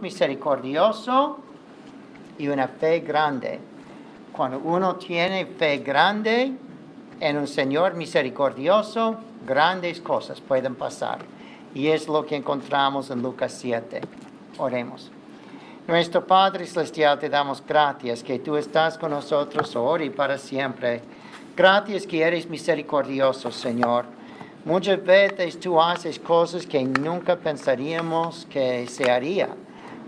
misericordioso y una fe grande. Cuando uno tiene fe grande en un Señor misericordioso, grandes cosas pueden pasar. Y es lo que encontramos en Lucas 7. Oremos. Nuestro Padre Celestial, te damos gracias que tú estás con nosotros ahora y para siempre. Gracias que eres misericordioso, Señor. Muchas veces tú haces cosas que nunca pensaríamos que se haría.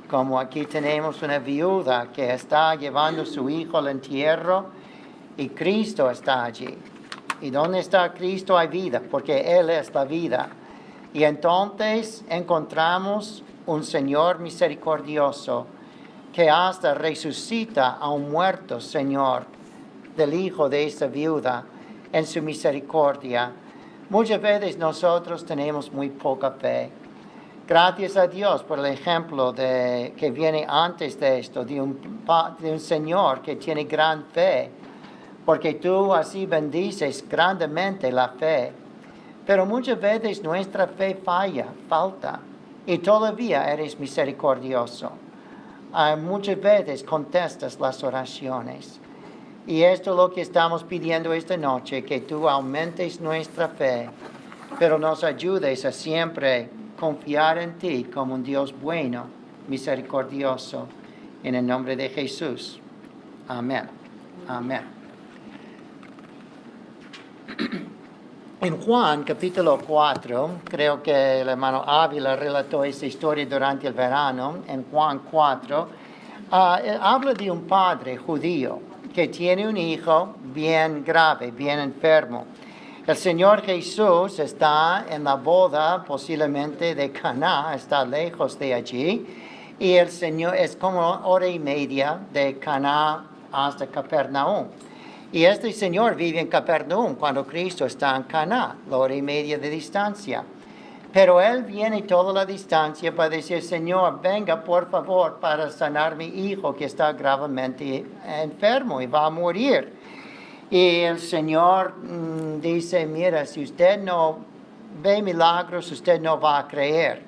Como aquí tenemos una viuda que está llevando a su hijo al entierro y Cristo está allí. ¿Y dónde está Cristo? Hay vida, porque Él es la vida. Y entonces encontramos un Señor misericordioso que hasta resucita a un muerto, Señor, del hijo de esa viuda en su misericordia. Muchas veces nosotros tenemos muy poca fe. Gracias a Dios por el ejemplo que viene antes de esto, de un Señor que tiene gran fe, porque tú así bendices grandemente la fe. Pero muchas veces nuestra fe falta, y todavía eres misericordioso. Muchas veces contestas las oraciones. Y esto es lo que estamos pidiendo esta noche, que tú aumentes nuestra fe, pero nos ayudes a siempre confiar en ti como un Dios bueno, misericordioso. En el nombre de Jesús. Amén. Amén. En Juan, capítulo 4, creo que el hermano Ávila relató esta historia durante el verano. En Juan 4, habla de un padre judío que tiene un hijo bien grave, bien enfermo. El Señor Jesús está en la boda posiblemente de Caná, está lejos de allí, y el Señor es como 1:30 de Caná hasta Capernaum. Y este Señor vive en Capernaum cuando Cristo está en Caná, 1:30 de distancia. Pero Él viene toda la distancia para decir, Señor, venga por favor para sanar mi hijo que está gravemente enfermo y va a morir. Y el Señor dice, mira, si usted no ve milagros, usted no va a creer.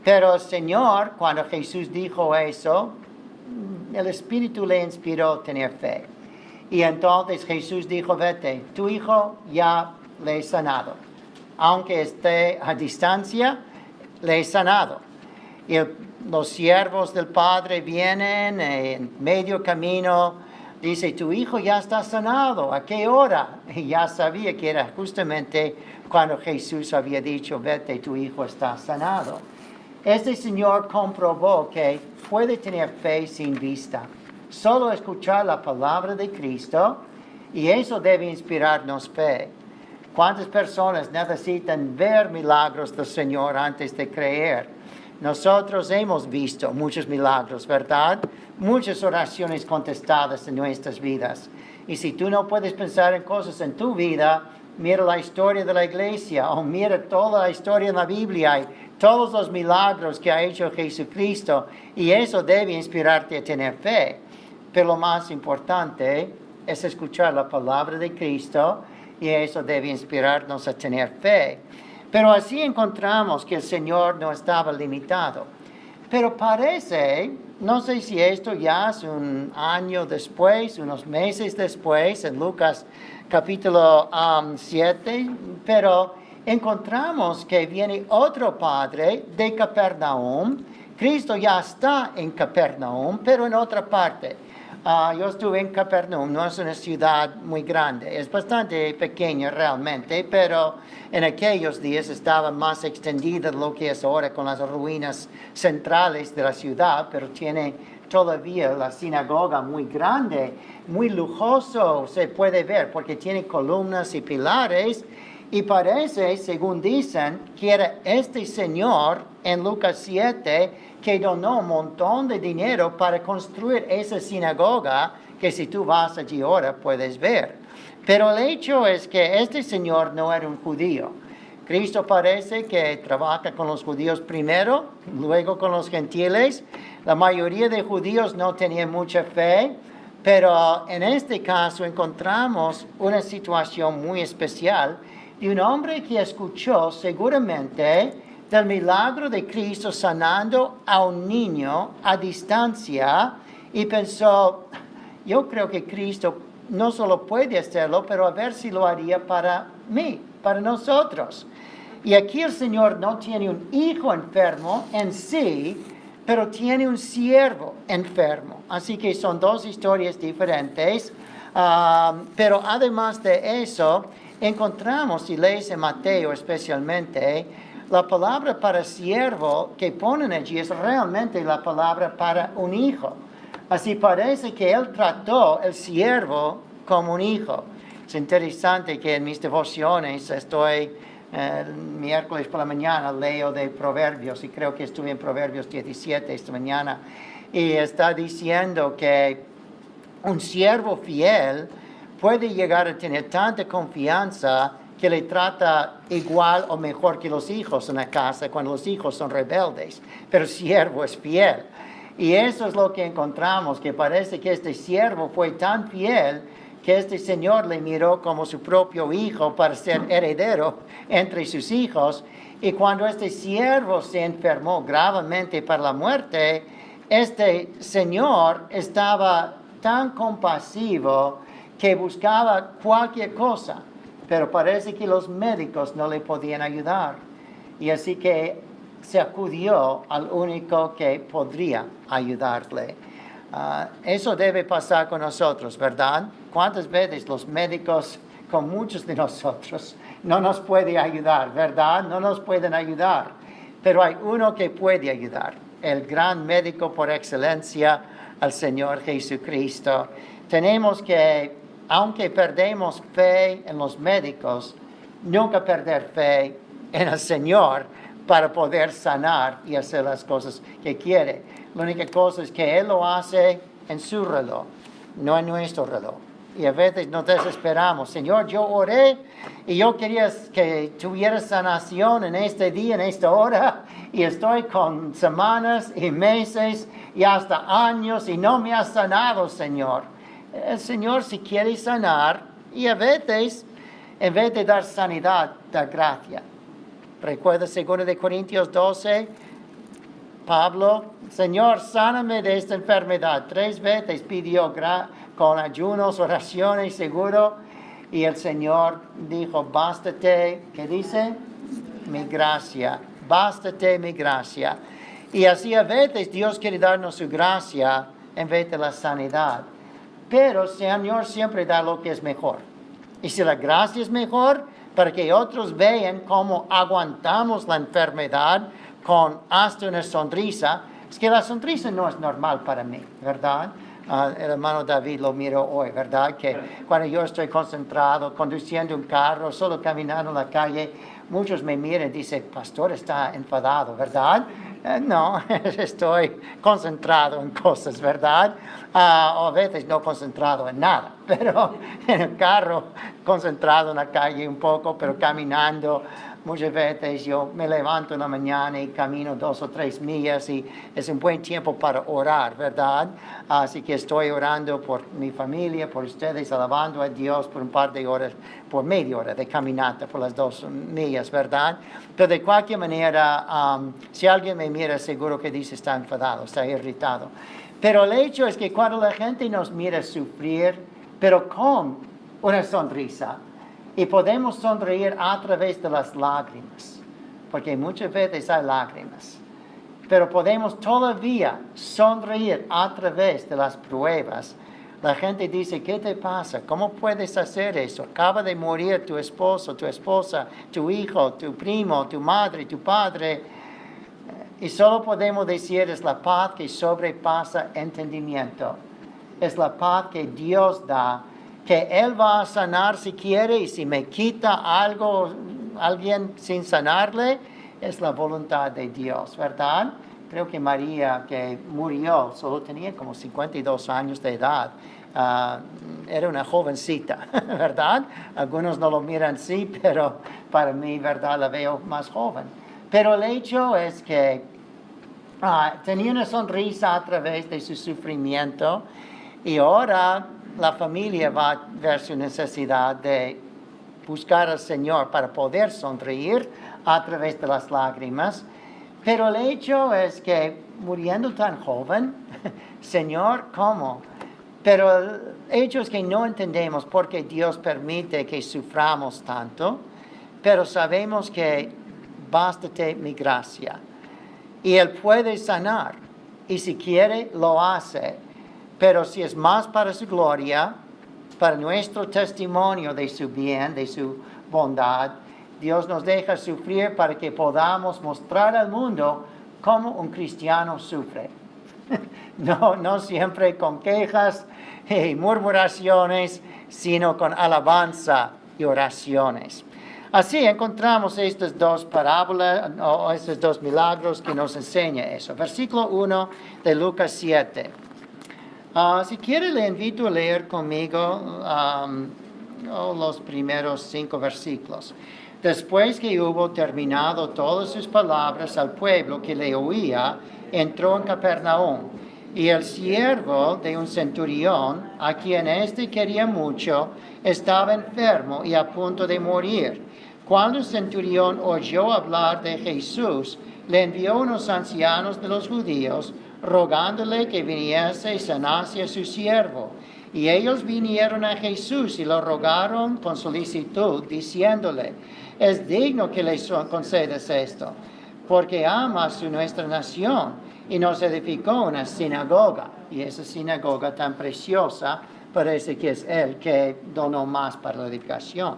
Pero el Señor, cuando Jesús dijo eso, el Espíritu le inspiró a tener fe. Y entonces Jesús dijo, vete, tu hijo ya le he sanado. Aunque esté a distancia, le he sanado. Y los siervos del Padre vienen en medio camino, dice, tu hijo ya está sanado. ¿A qué hora? Y ya sabía que era justamente cuando Jesús había dicho, vete, tu hijo está sanado. Este Señor comprobó que puede tener fe sin vista. Solo escuchar la palabra de Cristo, y eso debe inspirarnos fe. ¿Cuántas personas necesitan ver milagros del Señor antes de creer? Nosotros hemos visto muchos milagros, ¿verdad? Muchas oraciones contestadas en nuestras vidas. Y si tú no puedes pensar en cosas en tu vida, mira la historia de la iglesia, o mira toda la historia en la Biblia, y todos los milagros que ha hecho Jesucristo, y eso debe inspirarte a tener fe. Pero lo más importante es escuchar la palabra de Cristo, y eso debe inspirarnos a tener fe. Pero así encontramos que el Señor no estaba limitado. Pero parece, no sé si esto ya es un año después, unos meses después, en Lucas capítulo 7, pero encontramos que viene otro padre de Capernaum. Cristo ya está en Capernaum, pero en otra parte. Yo estuve en Capernaum, no es una ciudad muy grande, es bastante pequeña realmente, pero en aquellos días estaba más extendida de lo que es ahora con las ruinas centrales de la ciudad, pero tiene todavía la sinagoga muy grande, muy lujoso se puede ver, porque tiene columnas y pilares, y parece, según dicen, que era este señor en Lucas 7 que donó un montón de dinero para construir esa sinagoga que si tú vas allí ahora puedes ver. Pero el hecho es que este señor no era un judío. Cristo parece que trabaja con los judíos primero, luego con los gentiles. La mayoría de judíos no tenían mucha fe, pero en este caso encontramos una situación muy especial de un hombre que escuchó seguramente del milagro de Cristo sanando a un niño a distancia y pensó, yo creo que Cristo no solo puede hacerlo, pero a ver si lo haría para mí, para nosotros. Y aquí el Señor no tiene un hijo enfermo en sí, pero tiene un siervo enfermo. Así que son dos historias diferentes. Pero además de eso, encontramos, si lees en Mateo especialmente, la palabra para siervo que ponen allí es realmente la palabra para un hijo. Así parece que él trató el siervo como un hijo. Es interesante que en mis devociones el miércoles por la mañana leo de Proverbios y creo que estuve en Proverbios 17 esta mañana y está diciendo que un siervo fiel puede llegar a tener tanta confianza que le trata igual o mejor que los hijos en la casa cuando los hijos son rebeldes, pero el siervo es fiel. Y eso es lo que encontramos, que parece que este siervo fue tan fiel que este señor le miró como su propio hijo para ser heredero entre sus hijos. Y cuando este siervo se enfermó gravemente para la muerte, este señor estaba tan compasivo que buscaba cualquier cosa, pero parece que los médicos no le podían ayudar. Y así que se acudió al único que podría ayudarle. Eso debe pasar con nosotros, ¿verdad? ¿Cuántas veces los médicos, con muchos de nosotros, no nos pueden ayudar, ¿verdad? No nos pueden ayudar. Pero hay uno que puede ayudar, el gran médico por excelencia, el Señor Jesucristo. Tenemos que, aunque perdemos fe en los médicos, nunca perder fe en el Señor para poder sanar y hacer las cosas que quiere. La única cosa es que Él lo hace en su reloj, no en nuestro reloj. Y a veces nos desesperamos. Señor, yo oré y yo quería que tuviera sanación en este día, en esta hora, y estoy con semanas y meses y hasta años y no me has sanado, Señor. El Señor si quiere sanar y a veces, en vez de dar sanidad, da gracia. Recuerda 2 Corintios 12, Pablo, Señor, sáname de esta enfermedad. 3 veces pidió con ayunos, oraciones, seguro. Y el Señor dijo, bástate, ¿qué dice? Mi gracia, bástate mi gracia. Y así a veces Dios quiere darnos su gracia en vez de la sanidad. Pero el Señor siempre da lo que es mejor. Y si la gracia es mejor, para que otros vean cómo aguantamos la enfermedad con hasta una sonrisa, es que la sonrisa no es normal para mí, ¿verdad? El hermano David lo miró hoy, ¿verdad? Que cuando yo estoy concentrado, conduciendo un carro, solo caminando en la calle, muchos me miran y dicen, pastor está enfadado, ¿verdad? No, estoy concentrado en cosas, ¿verdad? O a veces no concentrado en nada, pero en el carro, concentrado en la calle un poco, pero caminando. Muchas veces yo me levanto en la mañana y camino 2 o 3 millas y es un buen tiempo para orar, ¿verdad? Así que estoy orando por mi familia, por ustedes, alabando a Dios por un par de horas, por media hora de caminata por las 2 millas, ¿verdad? Pero de cualquier manera, si alguien me mira, seguro que dice está enfadado, está irritado. Pero el hecho es que cuando la gente nos mira sufrir, pero con una sonrisa, y podemos sonreír a través de las lágrimas, porque muchas veces hay lágrimas. Pero podemos todavía sonreír a través de las pruebas. La gente dice, ¿qué te pasa? ¿Cómo puedes hacer eso? Acaba de morir tu esposo, tu esposa, tu hijo, tu primo, tu madre, tu padre. Y solo podemos decir, es la paz que sobrepasa entendimiento. Es la paz que Dios da, que Él va a sanar si quiere, y si me quita alguien sin sanarle, es la voluntad de Dios, ¿verdad? Creo que María, que murió, solo tenía como 52 años de edad. Era una jovencita, ¿verdad? Algunos no lo miran así, pero para mí, ¿verdad? La veo más joven. Pero el hecho es que tenía una sonrisa a través de su sufrimiento, y ahora la familia va a ver su necesidad de buscar al Señor para poder sonreír a través de las lágrimas. Pero el hecho es que muriendo tan joven, Señor, ¿cómo? Pero el hecho es que no entendemos por qué Dios permite que suframos tanto, pero sabemos que bástate mi gracia. Y Él puede sanar, y si quiere, lo hace. Pero si es más para su gloria, para nuestro testimonio de su bien, de su bondad, Dios nos deja sufrir para que podamos mostrar al mundo cómo un cristiano sufre. No siempre con quejas y murmuraciones, sino con alabanza y oraciones. Así encontramos estas dos parábolas, o estos dos milagros que nos enseña eso. Versículo 1 de Lucas 7. Si quiere, le invito a leer conmigo los primeros 5 versículos. Después que hubo terminado todas sus palabras al pueblo que le oía, entró en Capernaum. Y el siervo de un centurión, a quien éste quería mucho, estaba enfermo y a punto de morir. Cuando el centurión oyó hablar de Jesús, le envió unos ancianos de los judíos, rogándole que viniese y sanase a su siervo. Y ellos vinieron a Jesús y lo rogaron con solicitud, diciéndole: es digno que le concedas esto, porque ama a nuestra nación, y nos edificó una sinagoga. Y esa sinagoga tan preciosa parece que es Él que donó más para la edificación.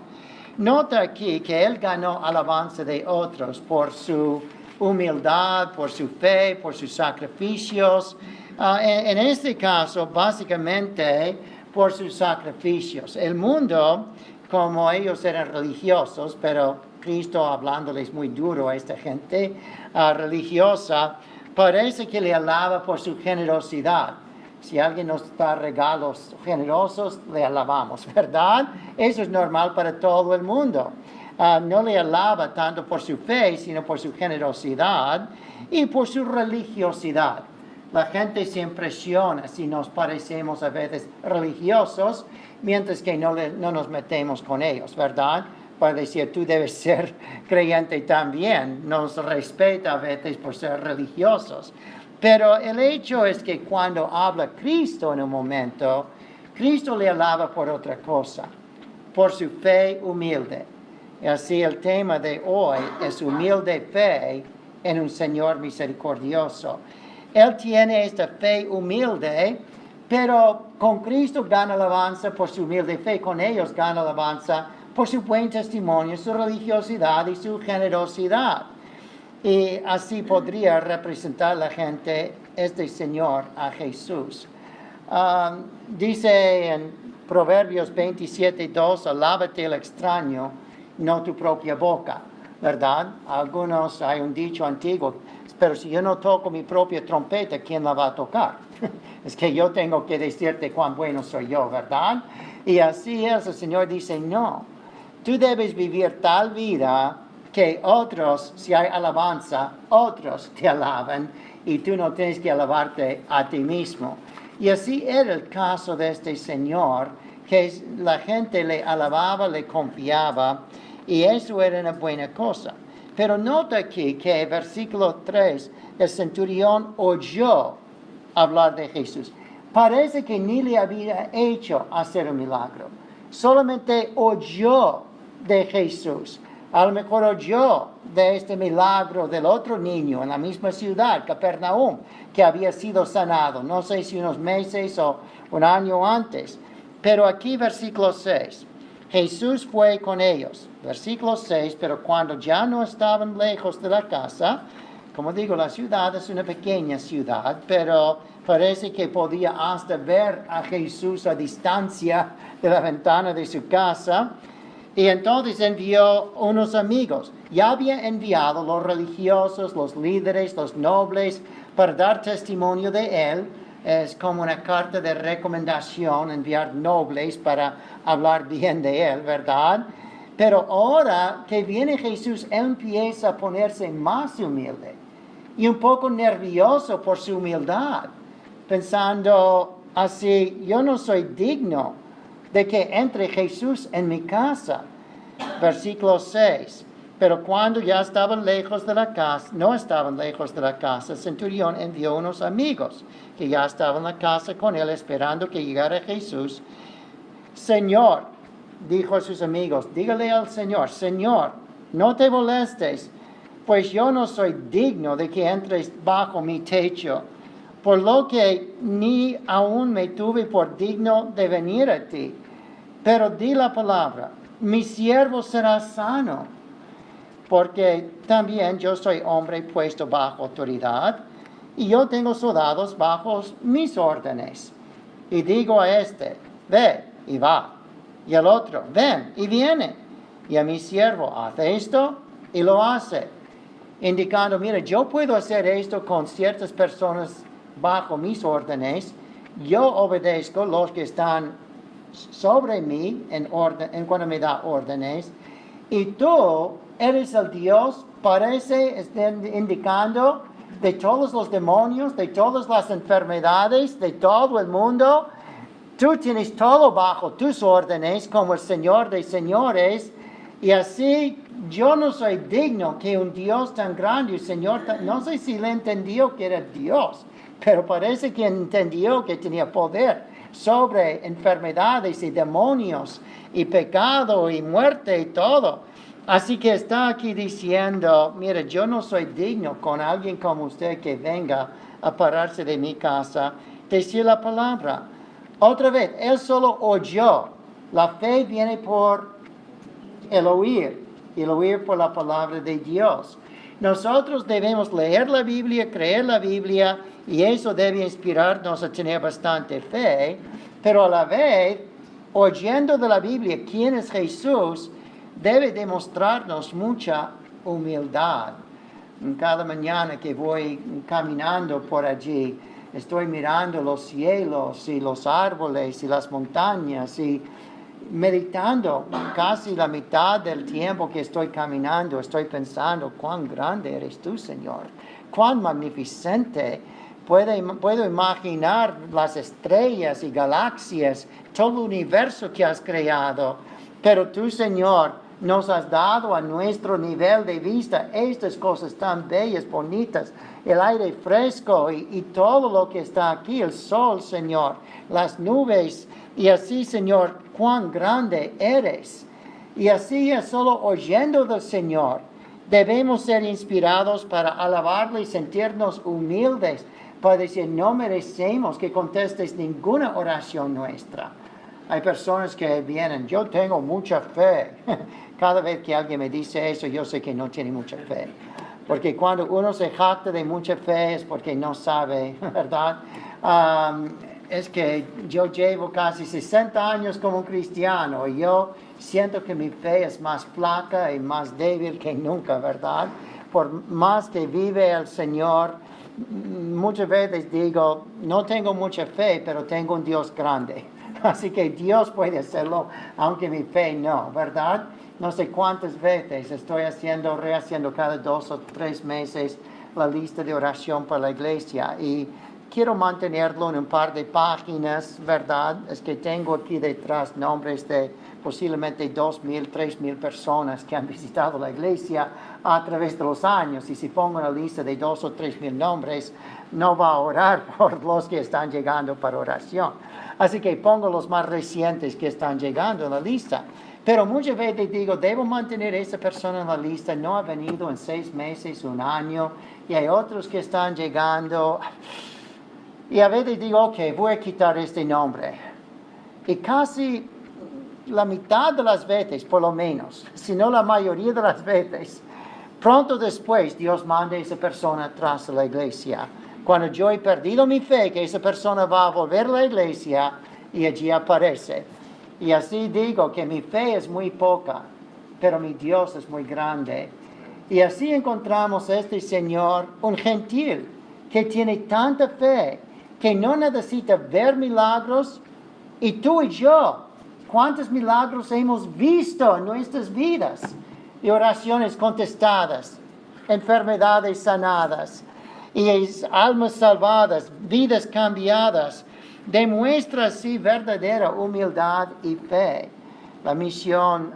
Nota aquí que Él ganó alabanza de otros por su humildad, por su fe, por sus sacrificios. En este caso, básicamente, por sus sacrificios. El mundo, como ellos eran religiosos, pero Cristo hablándoles muy duro a esta gente religiosa, parece que le alaba por su generosidad. Si alguien nos da regalos generosos, le alabamos, ¿verdad? Eso es normal para todo el mundo. No le alaba tanto por su fe, sino por su generosidad y por su religiosidad. La gente se impresiona si nos parecemos a veces religiosos, mientras que no nos metemos con ellos, ¿verdad? Para decir, tú debes ser creyente también. Nos respeta a veces por ser religiosos. Pero el hecho es que cuando habla Cristo en un momento, Cristo le alaba por otra cosa, por su fe humilde. Y así el tema de hoy es humilde fe en un Señor misericordioso. Él tiene esta fe humilde, pero con Cristo gana alabanza por su humilde fe, con ellos gana alabanza por su buen testimonio, su religiosidad y su generosidad. Y así podría representar la gente este Señor a Jesús. Dice en Proverbios 27:2, alábate el extraño, no tu propia boca, ¿verdad? Algunos, hay un dicho antiguo, pero si yo no toco mi propia trompeta, ¿quién la va a tocar? Es que yo tengo que decirte cuán bueno soy yo, ¿verdad? Y así es, el Señor dice, no, tú debes vivir tal vida que otros, si hay alabanza, otros te alaban y tú no tienes que alabarte a ti mismo. Y así era el caso de este Señor, que la gente le alababa, le confiaba, y eso era una buena cosa. Pero nota aquí que versículo 3, el centurión oyó hablar de Jesús. Parece que ni le había hecho hacer un milagro. Solamente oyó de Jesús. A lo mejor oyó de este milagro del otro niño en la misma ciudad, Capernaum, que había sido sanado. No sé si unos meses o un año antes. Pero aquí versículo 6. Jesús fue con ellos. Versículo 6, pero cuando ya no estaban lejos de la casa, como digo, la ciudad es una pequeña ciudad, pero parece que podía hasta ver a Jesús a distancia de la ventana de su casa. Y entonces envió unos amigos. Ya había enviado los religiosos, los líderes, los nobles, para dar testimonio de él. Es como una carta de recomendación, enviar nobles para hablar bien de él, ¿verdad? Pero ahora que viene Jesús, él empieza a ponerse más humilde y un poco nervioso por su humildad, pensando así, yo no soy digno de que entre Jesús en mi casa. Versículo 6. Pero cuando ya estaban lejos de la casa, no estaban lejos de la casa, el centurión envió unos amigos que ya estaban en la casa con él esperando que llegara Jesús. Señor, dijo a sus amigos, dígale al Señor, Señor, no te molestes, pues yo no soy digno de que entres bajo mi techo, por lo que ni aún me tuve por digno de venir a ti. Pero di la palabra, mi siervo será sano, porque también yo soy hombre puesto bajo autoridad, y yo tengo soldados bajo mis órdenes. Y digo a este, ve y va, y al otro, ven y viene, y a mi siervo, hace esto y lo hace, indicando, mira, yo puedo hacer esto con ciertas personas bajo mis órdenes, yo obedezco los que están sobre mí en cuando me da órdenes, y tú eres el Dios, parece, indicando, de todos los demonios, de todas las enfermedades, de todo el mundo. Tú tienes todo bajo tus órdenes como el Señor de señores, y así yo no soy digno que un Dios tan grande, el Señor, no sé si le entendió que era Dios, pero parece que entendió que tenía poder sobre enfermedades y demonios y pecado y muerte y todo. Así que está aquí diciendo, mira, yo no soy digno con alguien como usted que venga a pararse de mi casa, decir la palabra. Otra vez, él solo oyó. La fe viene por el oír, y el oír por la palabra de Dios. Nosotros debemos leer la Biblia, creer la Biblia, y eso debe inspirarnos a tener bastante fe, pero a la vez, oyendo de la Biblia quién es Jesús, debe demostrarnos mucha humildad. Cada mañana que voy caminando por allí, estoy mirando los cielos y los árboles y las montañas y meditando casi la mitad del tiempo que estoy caminando, estoy pensando cuán grande eres tú, Señor, cuán magnificente. Puedo imaginar las estrellas y galaxias, todo el universo que has creado, pero tú, Señor, nos has dado a nuestro nivel de vista estas cosas tan bellas, bonitas, el aire fresco y todo lo que está aquí, el sol, Señor, las nubes, y así, Señor, cuán grande eres. Y así es solo oyendo del Señor. Debemos ser inspirados para alabarle y sentirnos humildes, para decir, no merecemos que contestes ninguna oración nuestra. Hay personas que vienen, yo tengo mucha fe. Cada vez que alguien me dice eso, yo sé que no tiene mucha fe. Porque cuando uno se jacta de mucha fe es porque no sabe, ¿verdad? Es que yo llevo casi 60 años como cristiano y yo siento que mi fe es más flaca y más débil que nunca, ¿verdad? Por más que vive el Señor, muchas veces digo, no tengo mucha fe, pero tengo un Dios grande. Así que Dios puede hacerlo, aunque mi fe no, ¿verdad? No sé cuántas veces estoy rehaciendo cada 2 o 3 meses la lista de oración para la iglesia y quiero mantenerlo en un par de páginas, ¿verdad? Es que tengo aquí detrás nombres de posiblemente 2,000, 3,000 personas que han visitado la iglesia a través de los años. Y si pongo una lista de 2 o 3,000 nombres, no va a orar por los que están llegando para oración. Así que pongo los más recientes que están llegando en la lista. Pero muchas veces digo, debo mantener a esa persona en la lista, no ha venido en 6 meses, 1 año, y hay otros que están llegando. Y a veces digo, ok, voy a quitar este nombre. Y casi la mitad de las veces, por lo menos, si no la mayoría de las veces, pronto después Dios manda a esa persona atrás de la iglesia. Cuando yo he perdido mi fe, que esa persona va a volver a la iglesia y allí aparece. Y así digo que mi fe es muy poca, pero mi Dios es muy grande. Y así encontramos a este Señor, un gentil, que tiene tanta fe, que no necesita ver milagros. Y tú y yo, ¿cuántos milagros hemos visto en nuestras vidas? Y oraciones contestadas, enfermedades sanadas, y almas salvadas, vidas cambiadas. Demuestra así verdadera humildad y fe. La misión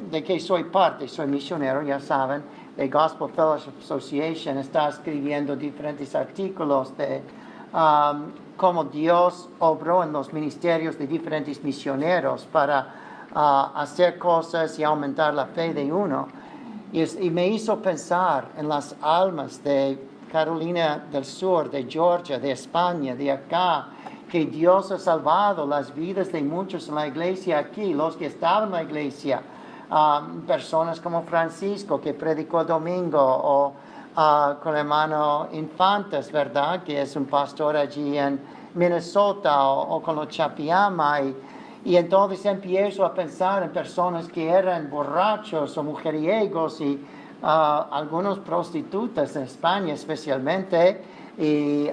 de que soy parte, soy misionero, ya saben, de Gospel Fellowship Association, está escribiendo diferentes artículos de cómo Dios obró en los ministerios de diferentes misioneros para hacer cosas y aumentar la fe de uno. Y me hizo pensar en las almas de Carolina del Sur, de Georgia, de España, de acá, que Dios ha salvado las vidas de muchos en la iglesia aquí, los que estaban en la iglesia, personas como Francisco, que predicó el domingo, o con el hermano Infantes, ¿verdad?, que es un pastor allí en Minnesota, o con los Chapiama, y entonces empiezo a pensar en personas que eran borrachos o mujeriegos y algunos prostitutas en España especialmente, y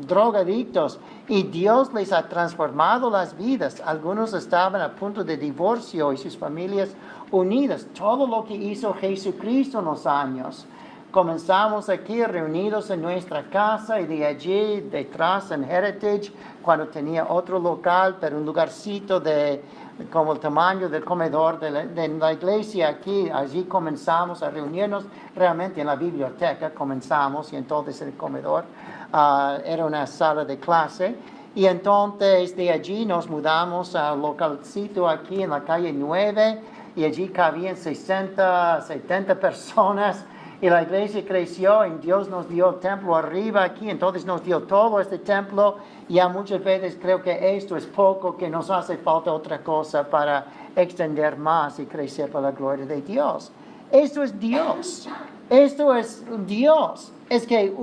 drogadictos, y Dios les ha transformado las vidas. Algunos estaban a punto de divorcio y sus familias unidas. Todo lo que hizo Jesucristo en los años. Comenzamos aquí reunidos en nuestra casa y de allí detrás en Heritage, cuando tenía otro local, pero un lugarcito como el tamaño del comedor de la iglesia aquí. Allí comenzamos a reunirnos, realmente en la biblioteca comenzamos, y entonces el comedor era una sala de clase. Y entonces de allí nos mudamos al localcito aquí en la calle 9, y allí cabían 60, 70 personas. Y la iglesia creció, y Dios nos dio el templo arriba aquí, entonces nos dio todo este templo. Y ya muchas veces creo que esto es poco, que nos hace falta otra cosa para extender más y crecer para la gloria de Dios. Esto es Dios. Esto es Dios. Es que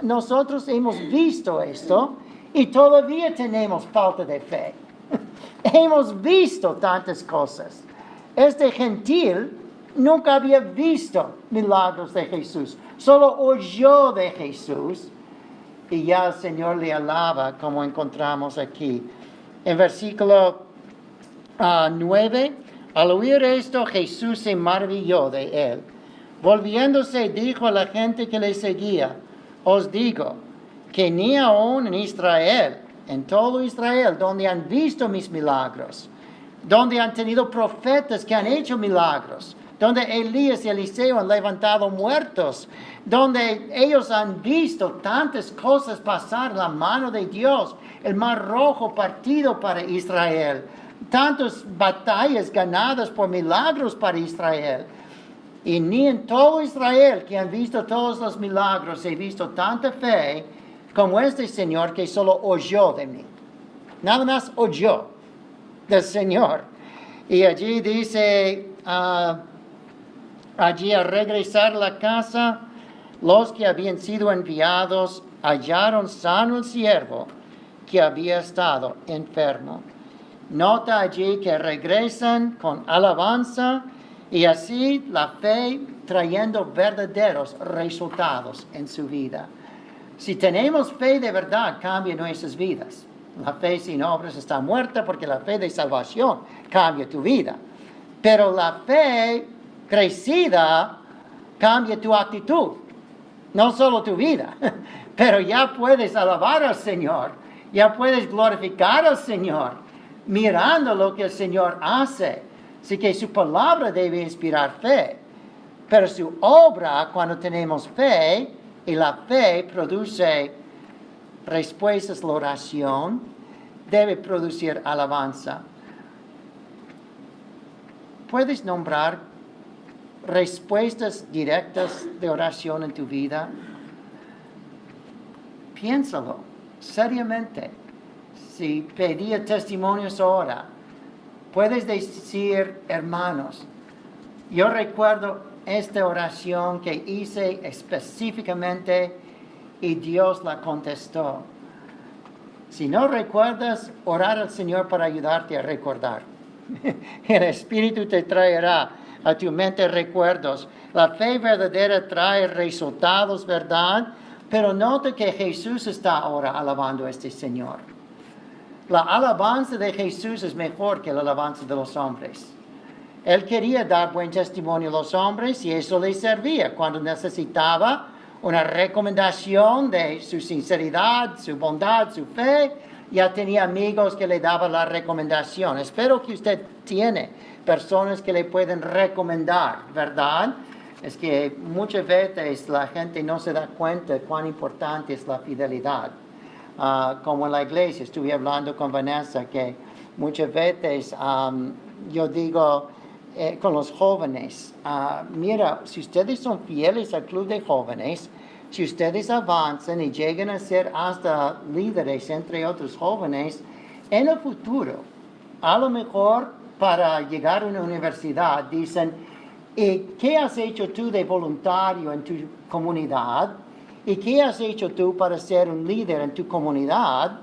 nosotros hemos visto esto y todavía tenemos falta de fe. Hemos visto tantas cosas. Este gentil nunca había visto milagros de Jesús, solo oyó de Jesús, y ya el Señor le alaba, como encontramos aquí. En versículo 9, al oír esto, Jesús se maravilló de él. Volviéndose, dijo a la gente que le seguía: os digo que ni aún en Israel, en todo Israel, donde han visto mis milagros, donde han tenido profetas que han hecho milagros, donde Elías y Eliseo han levantado muertos, donde ellos han visto tantas cosas pasar en la mano de Dios, el mar rojo partido para Israel, tantas batallas ganadas por milagros para Israel. Y ni en todo Israel, que han visto todos los milagros, he visto tanta fe como este Señor, que solo oyó de mí. Nada más oyó del Señor. Y allí dice, allí al regresar a la casa, los que habían sido enviados hallaron sano el siervo que había estado enfermo. Nota allí que regresan con alabanza, y así la fe trayendo verdaderos resultados en su vida. Si tenemos fe de verdad, cambia nuestras vidas. La fe sin obras está muerta, porque la fe de salvación cambia tu vida. Pero la fe crecida cambia tu actitud, no solo tu vida, pero ya puedes alabar al Señor, ya puedes glorificar al Señor, mirando lo que el Señor hace. Así que su palabra debe inspirar fe, pero su obra, cuando tenemos fe, y la fe produce respuestas a la oración, debe producir alabanza. ¿Puedes nombrar respuestas directas de oración en tu vida? Piénsalo seriamente. Si pedía testimonios ahora, puedes decir: hermanos, yo recuerdo esta oración que hice específicamente y Dios la contestó. Si no recuerdas, orar al Señor para ayudarte a recordar. El Espíritu te traerá a tu mente recuerdos. La fe verdadera trae resultados, ¿verdad? Pero nota que Jesús está ahora alabando a este Señor. La alabanza de Jesús es mejor que la alabanza de los hombres. Él quería dar buen testimonio a los hombres, y eso le servía cuando necesitaba una recomendación de su sinceridad, su bondad, su fe. ya tenía amigos que le daban la recomendación. Espero que usted tiene personas que le pueden recomendar, ¿verdad? Es que muchas veces la gente no se da cuenta de cuán importante es la fidelidad. Como en la iglesia, estuve hablando con Vanessa que muchas veces yo digo con los jóvenes, mira, si ustedes son fieles al club de jóvenes, si ustedes avanzan y llegan a ser hasta líderes entre otros jóvenes, en el futuro, a lo mejor para llegar a una universidad, dicen, ¿y qué has hecho tú de voluntario en tu comunidad? ¿Y qué has hecho tú para ser un líder en tu comunidad?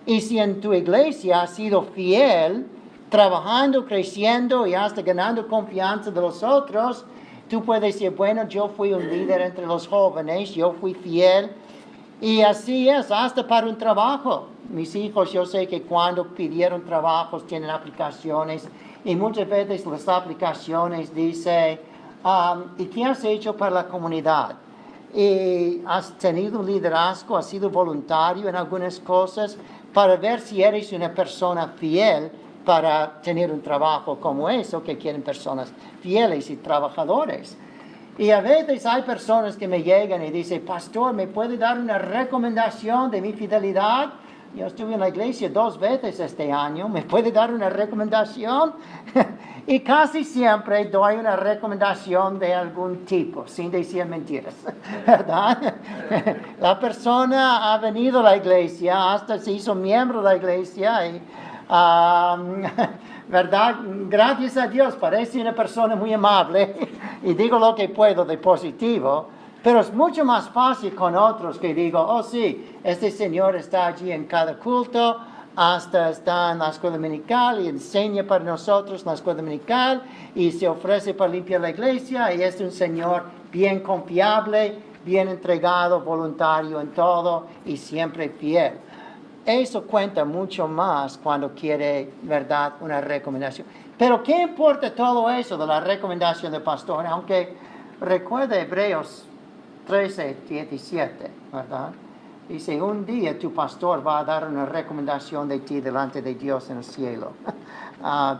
Y si en tu iglesia has sido fiel, trabajando, creciendo y hasta ganando confianza de los otros, tú puedes decir, bueno, yo fui un líder entre los jóvenes, yo fui fiel. Y así es, hasta para un trabajo. Mis hijos, yo sé que cuando pidieron trabajos tienen aplicaciones y muchas veces las aplicaciones dicen, ¿y qué has hecho para la comunidad? Y has tenido un liderazgo, has sido voluntario en algunas cosas para ver si eres una persona fiel para tener un trabajo como eso, que quieren personas fieles y trabajadores. Y a veces hay personas que me llegan y dicen, pastor, ¿me puede dar una recomendación de mi fidelidad? Yo estuve en la iglesia 2 veces este año, ¿me puede dar una recomendación? Y casi siempre doy una recomendación de algún tipo, sin decir mentiras, ¿verdad? La persona ha venido a la iglesia, hasta se hizo miembro de la iglesia y... ¿verdad? Gracias a Dios, parece una persona muy amable y digo lo que puedo de positivo, pero es mucho más fácil con otros que digo, oh sí, este señor está allí en cada culto, hasta está en la escuela dominical y enseña para nosotros en la escuela dominical y se ofrece para limpiar la iglesia y es un señor bien confiable, bien entregado, voluntario en todo y siempre fiel. Eso cuenta mucho más cuando quiere, ¿verdad?, una recomendación. Pero ¿qué importa todo eso de la recomendación del pastor? Aunque recuerde Hebreos 13:17, ¿verdad? Dice, un día tu pastor va a dar una recomendación de ti delante de Dios en el cielo.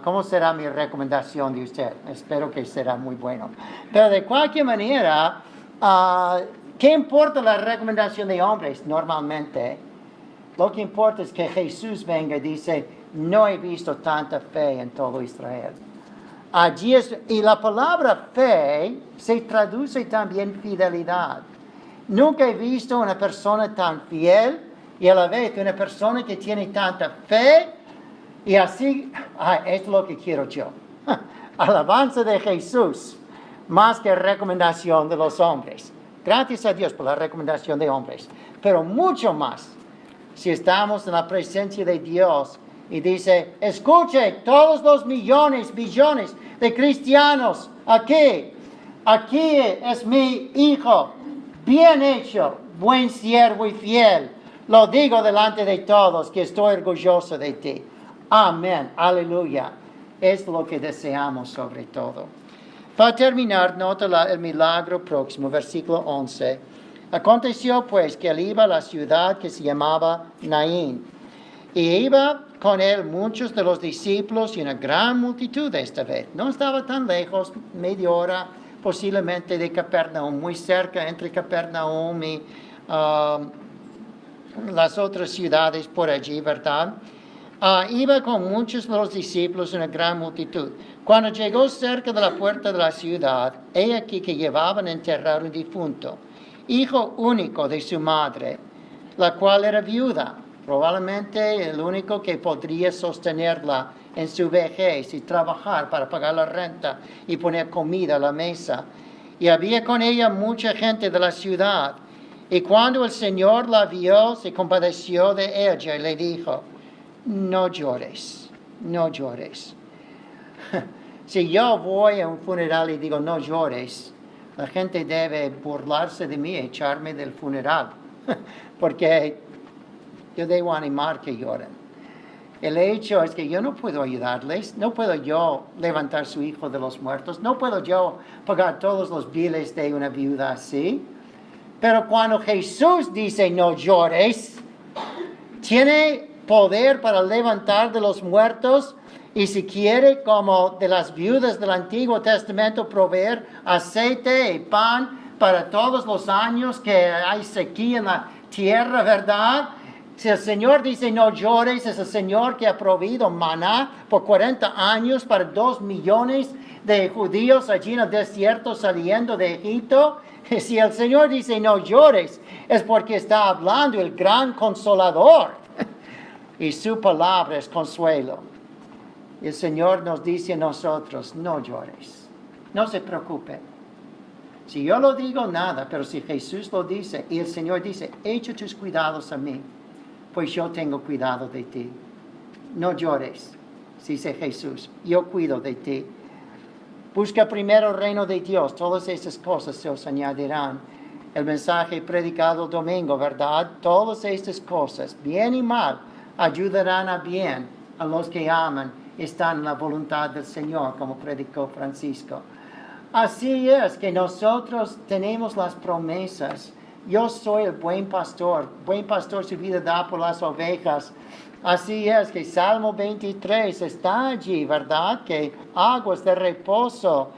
¿Cómo será mi recomendación de usted? Espero que será muy bueno. Pero de cualquier manera, ¿qué importa la recomendación de hombres normalmente? Lo que importa es que Jesús venga y dice, no he visto tanta fe en todo Israel. Allí y la palabra fe se traduce también fidelidad. Nunca he visto una persona tan fiel y a la vez una persona que tiene tanta fe y así, es lo que quiero yo. Alabanza de Jesús, más que recomendación de los hombres. Gracias a Dios por la recomendación de hombres, pero mucho más. Si estamos en la presencia de Dios y dice, escuche todos los millones, billones de cristianos aquí es mi hijo, bien hecho, buen siervo y fiel. Lo digo delante de todos que estoy orgulloso de ti. Amén, aleluya. Es lo que deseamos sobre todo. Para terminar, nota el milagro próximo, versículo 11. Aconteció pues que él iba a la ciudad que se llamaba Naín, y iba con él muchos de los discípulos y una gran multitud esta vez. No estaba tan lejos, media hora posiblemente de Capernaum, muy cerca entre Capernaum y las otras ciudades por allí, ¿verdad? Iba con muchos de los discípulos y una gran multitud. Cuando llegó cerca de la puerta de la ciudad, he aquí que llevaban a enterrar un difunto, hijo único de su madre, la cual era viuda, probablemente el único que podría sostenerla en su vejez y trabajar para pagar la renta y poner comida a la mesa. Y había con ella mucha gente de la ciudad. Y cuando el Señor la vio, se compadeció de ella y le dijo, no llores, no llores. Si yo voy a un funeral y digo, no llores, la gente debe burlarse de mí, echarme del funeral, porque yo debo animar que lloren. El hecho es que yo no puedo ayudarles, no puedo yo levantar su hijo de los muertos, no puedo yo pagar todos los biles de una viuda así. Pero cuando Jesús dice no llores, tiene poder para levantar de los muertos. Y si quiere, como de las viudas del Antiguo Testamento, proveer aceite y pan para todos los años que hay sequía en la tierra, ¿verdad? Si el Señor dice no llores, es el Señor que ha proveído maná por 40 años para 2 millones de judíos allí en el desierto saliendo de Egipto. Si el Señor dice no llores, es porque está hablando el gran consolador. Y su palabra es consuelo. El Señor nos dice a nosotros, no llores, no se preocupe. Si yo lo digo, nada, pero si Jesús lo dice y el Señor dice, echa tus cuidados a mí, pues yo tengo cuidado de ti. No llores, dice Jesús, yo cuido de ti. Busca primero el reino de Dios, todas esas cosas se os añadirán. El mensaje predicado el domingo, ¿verdad? Todas estas cosas, bien y mal, ayudarán a bien a los que aman, están en la voluntad del Señor, como predicó Francisco. Así es que nosotros tenemos las promesas. Yo soy el buen pastor su vida da por las ovejas. Así es que Salmo 23 está allí, ¿verdad? Que aguas de reposo,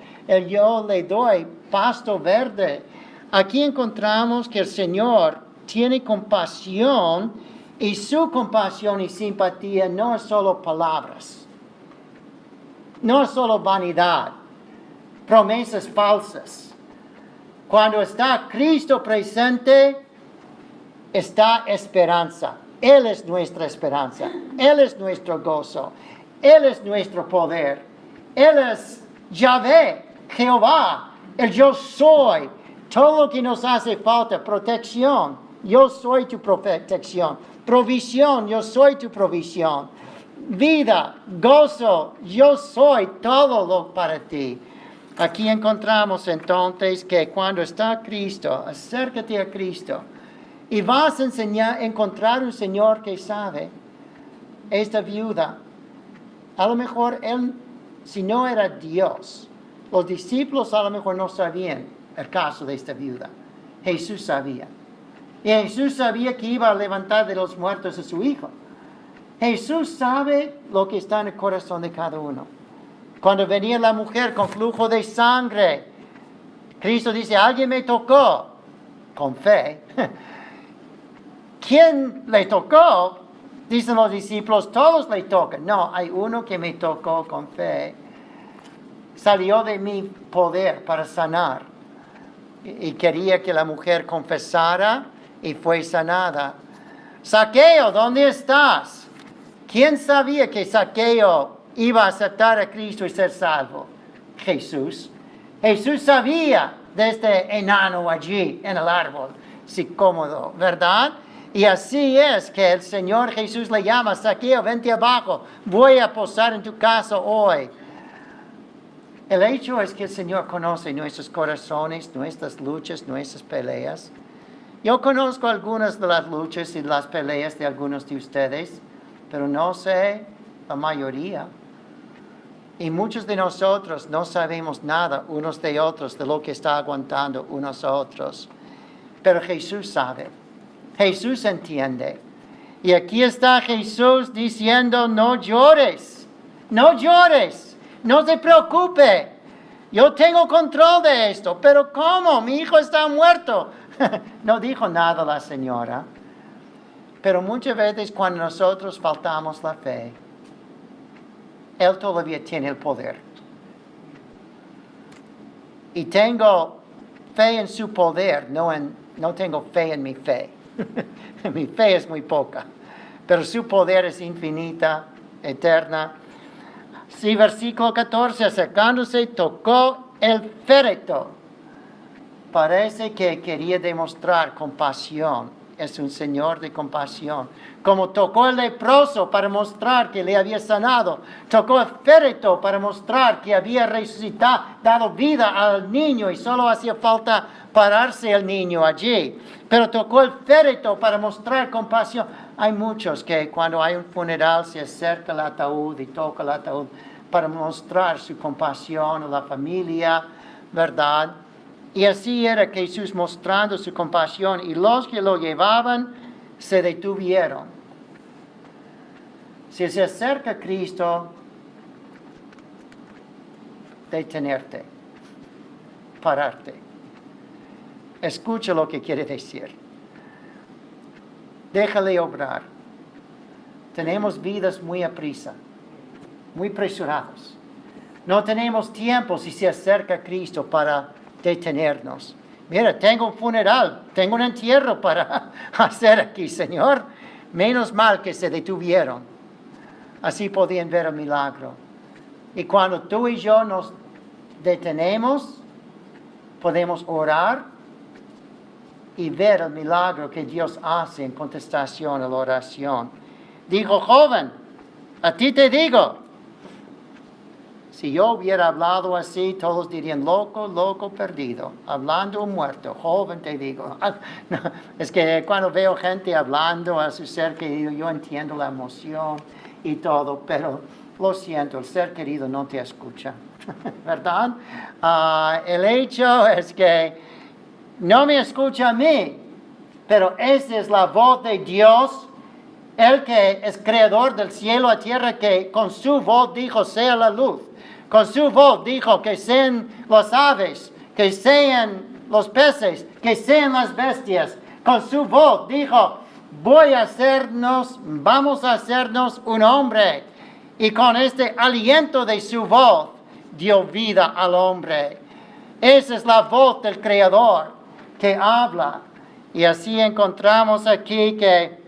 yo le doy pasto verde. Aquí encontramos que el Señor tiene compasión y su compasión y simpatía no es solo palabras, no es solo vanidad, promesas falsas. Cuando está Cristo presente, está esperanza. Él es nuestra esperanza. Él es nuestro gozo. Él es nuestro poder. Él es Yahvé, Jehová, el yo soy. Todo lo que nos hace falta, protección. Yo soy tu protección. Provisión, yo soy tu provisión. Vida, gozo, yo soy todo lo para ti. Aquí encontramos entonces que cuando está Cristo, acércate a Cristo y vas a encontrar un Señor que sabe. Esta viuda, a lo mejor él, si no era Dios, los discípulos a lo mejor no sabían el caso de esta viuda. Jesús sabía. Y Jesús sabía que iba a levantar de los muertos a su hijo. Jesús sabe lo que está en el corazón de cada uno. Cuando venía la mujer con flujo de sangre, Cristo dice, alguien me tocó, con fe. ¿Quién le tocó? Dicen los discípulos, todos le tocan. No, hay uno que me tocó con fe. Salió de mi poder para sanar. Y quería que la mujer confesara y fue sanada. Zaqueo, ¿dónde estás? ¿Quién sabía que Zaqueo iba a aceptar a Cristo y ser salvo? Jesús. Jesús sabía de este enano allí en el árbol, sí, cómodo, ¿verdad? Y así es que el Señor Jesús le llama, Zaqueo, vente abajo, voy a posar en tu casa hoy. El hecho es que el Señor conoce nuestros corazones, nuestras luchas, nuestras peleas. Yo conozco algunas de las luchas y las peleas de algunos de ustedes, pero no sé la mayoría. Y muchos de nosotros no sabemos nada unos de otros de lo que está aguantando unos a otros. Pero Jesús sabe. Jesús entiende. Y aquí está Jesús diciendo, no llores. No llores. No se preocupe. Yo tengo control de esto. Pero ¿cómo? Mi hijo está muerto. No dijo nada la señora. Pero muchas veces cuando nosotros faltamos la fe, Él todavía tiene el poder. Y tengo fe en su poder, no tengo fe en mi fe. Mi fe es muy poca. Pero su poder es infinita, eterna. Sí, versículo 14, acercándose, tocó el féretro. Parece que quería demostrar compasión. Es un Señor de compasión. Como tocó el leproso para mostrar que le había sanado. Tocó el féretro para mostrar que había resucitado, dado vida al niño y solo hacía falta pararse el niño allí. Pero tocó el féretro para mostrar compasión. Hay muchos que cuando hay un funeral se acerca al ataúd y toca el ataúd para mostrar su compasión a la familia, ¿verdad? Y así era Jesús mostrando su compasión y los que lo llevaban se detuvieron. Si se acerca Cristo, detenerte, pararte. Escucha lo que quiere decir. Déjale obrar. Tenemos vidas muy aprisa, muy apresuradas. No tenemos tiempo si se acerca Cristo para detenernos. Mira, tengo un funeral, tengo un entierro para hacer aquí, Señor. Menos mal que se detuvieron. Así podían ver el milagro. Y cuando tú y yo nos detenemos, podemos orar y ver el milagro que Dios hace en contestación a la oración. Dijo, joven, a ti te digo. Si yo hubiera hablado así, todos dirían, loco, loco, perdido. Hablando un muerto, joven, te digo. No, es que cuando veo gente hablando a su ser querido, yo entiendo la emoción y todo, pero lo siento, el ser querido no te escucha, ¿verdad? El hecho es que no me escucha a mí, pero esa es la voz de Dios, el que es creador del cielo y tierra, que con su voz dijo, sea la luz. Con su voz dijo que sean las aves, que sean los peces, que sean las bestias. Con su voz dijo, vamos a hacernos un hombre. Y con este aliento de su voz dio vida al hombre. Esa es la voz del Creador que habla. Y así encontramos aquí que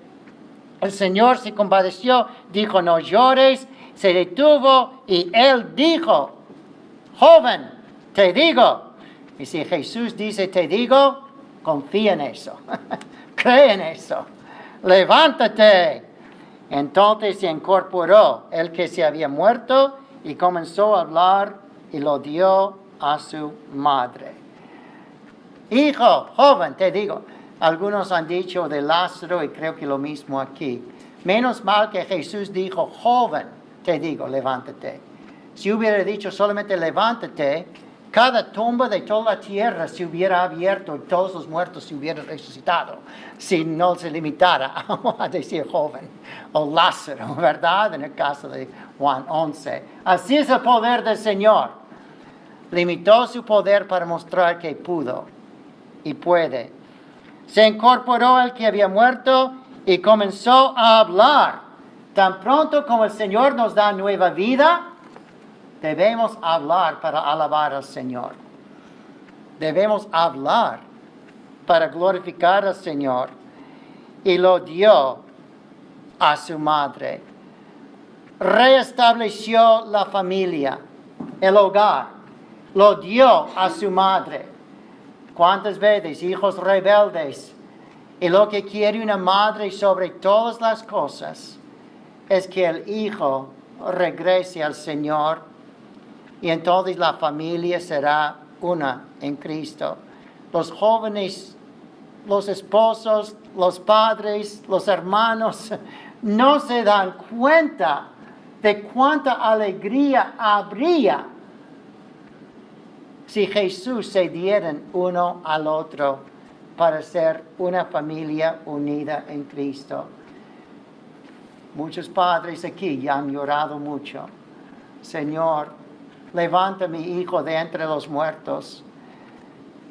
el Señor se compadeció, dijo, no llores. Se detuvo y él dijo, joven, te digo. Y si Jesús dice, te digo, confía en eso. Cree en eso. Levántate. Entonces se incorporó el que se había muerto y comenzó a hablar y lo dio a su madre. Hijo, joven, te digo. Algunos han dicho de Lázaro y creo que lo mismo aquí. Menos mal que Jesús dijo, joven, te digo, levántate. Si hubiera dicho solamente levántate, cada tumba de toda la tierra se hubiera abierto y todos los muertos se hubieran resucitado. Si no se limitara a decir joven o Lázaro, ¿verdad? En el caso de Juan 11. Así es el poder del Señor. Limitó su poder para mostrar que pudo y puede. Se incorporó el que había muerto y comenzó a hablar. Tan pronto como el Señor nos da nueva vida, debemos hablar para alabar al Señor. Debemos hablar para glorificar al Señor. Y lo dio a su madre. Reestableció la familia, el hogar. Lo dio a su madre. ¿Cuántas veces hijos rebeldes? Y lo que quiere una madre sobre todas las cosas es que el hijo regrese al Señor y entonces la familia será una en Cristo. Los jóvenes, los esposos, los padres, los hermanos no se dan cuenta de cuánta alegría habría si Jesús se dieran uno al otro para ser una familia unida en Cristo. Muchos padres aquí ya han llorado mucho. Señor, levanta a mi hijo de entre los muertos.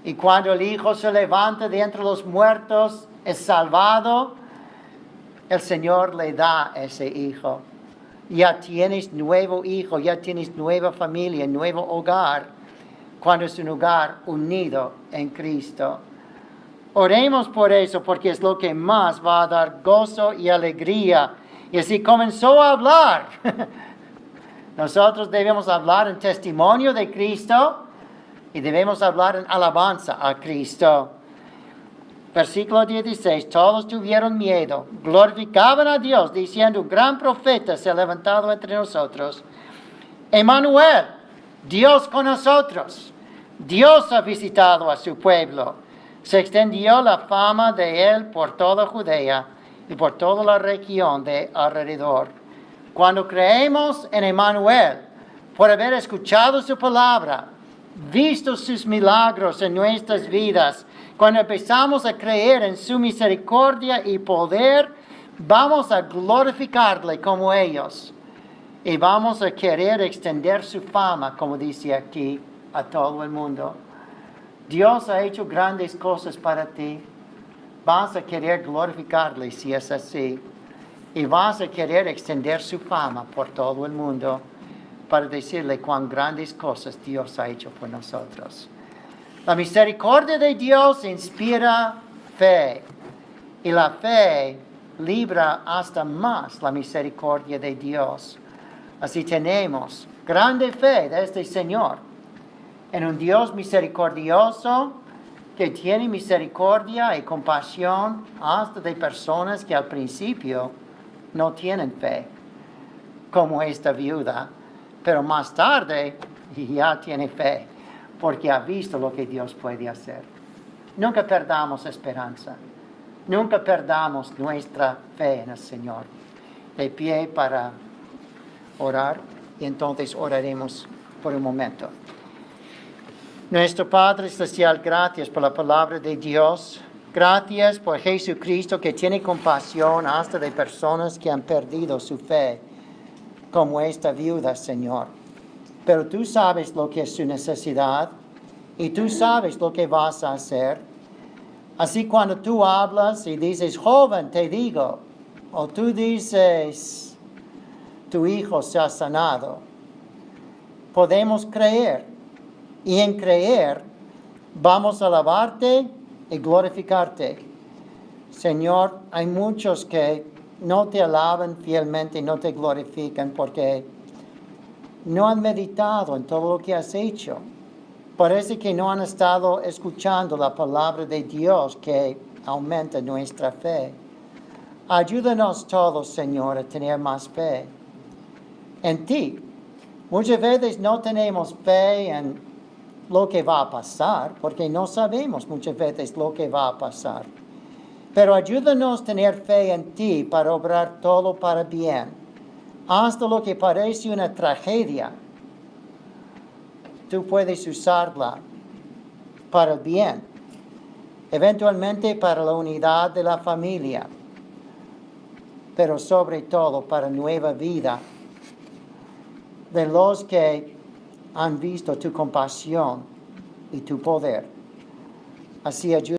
Y cuando el hijo se levanta de entre los muertos, es salvado, el Señor le da a ese hijo. Ya tienes nuevo hijo, ya tienes nueva familia, nuevo hogar, cuando es un hogar unido en Cristo. Oremos por eso, porque es lo que más va a dar gozo y alegría. Y así comenzó a hablar. Nosotros debemos hablar en testimonio de Cristo y debemos hablar en alabanza a Cristo. Versículo 16, todos tuvieron miedo, glorificaban a Dios, diciendo, un gran profeta se ha levantado entre nosotros. Emmanuel, Dios con nosotros. Dios ha visitado a su pueblo. Se extendió la fama de él por toda Judea y por toda la región de alrededor. Cuando creemos en Emmanuel, por haber escuchado su palabra, visto sus milagros en nuestras vidas, cuando empezamos a creer en su misericordia y poder, Vamos a glorificarle como ellos y vamos a querer extender su fama, como dice aquí, a todo el mundo. Dios ha hecho grandes cosas para ti. Vas a querer glorificarle si es así. Y vas a querer extender su fama por todo el mundo para decirle cuán grandes cosas Dios ha hecho por nosotros. La misericordia de Dios inspira fe. Y la fe libra hasta más la misericordia de Dios. Así tenemos grande fe de este Señor en un Dios misericordioso que tiene misericordia y compasión hasta de personas que al principio no tienen fe, como esta viuda, pero más tarde ya tiene fe, porque ha visto lo que Dios puede hacer. Nunca perdamos esperanza, nunca perdamos nuestra fe en el Señor. De pie para orar, y entonces oraremos por un momento. Nuestro Padre Celestial, gracias por la palabra de Dios. Gracias por Jesucristo que tiene compasión hasta de personas que han perdido su fe, como esta viuda, Señor. Pero tú sabes lo que es su necesidad y tú sabes lo que vas a hacer. Así cuando tú hablas y dices, joven, te digo, o tú dices, tu hijo se ha sanado, podemos creer. Y en creer, vamos a alabarte y glorificarte. Señor, hay muchos que no te alaban fielmente y no te glorifican porque no han meditado en todo lo que has hecho. Parece que no han estado escuchando la palabra de Dios que aumenta nuestra fe. Ayúdanos todos, Señor, a tener más fe en ti. Muchas veces no tenemos fe en lo que va a pasar, porque no sabemos muchas veces lo que va a pasar. Pero ayúdanos a tener fe en ti para obrar todo para bien. Hasta lo que parece una tragedia, tú puedes usarla para el bien. Eventualmente para la unidad de la familia, pero sobre todo para nueva vida de los que han visto tu compasión y tu poder. Así ayuda.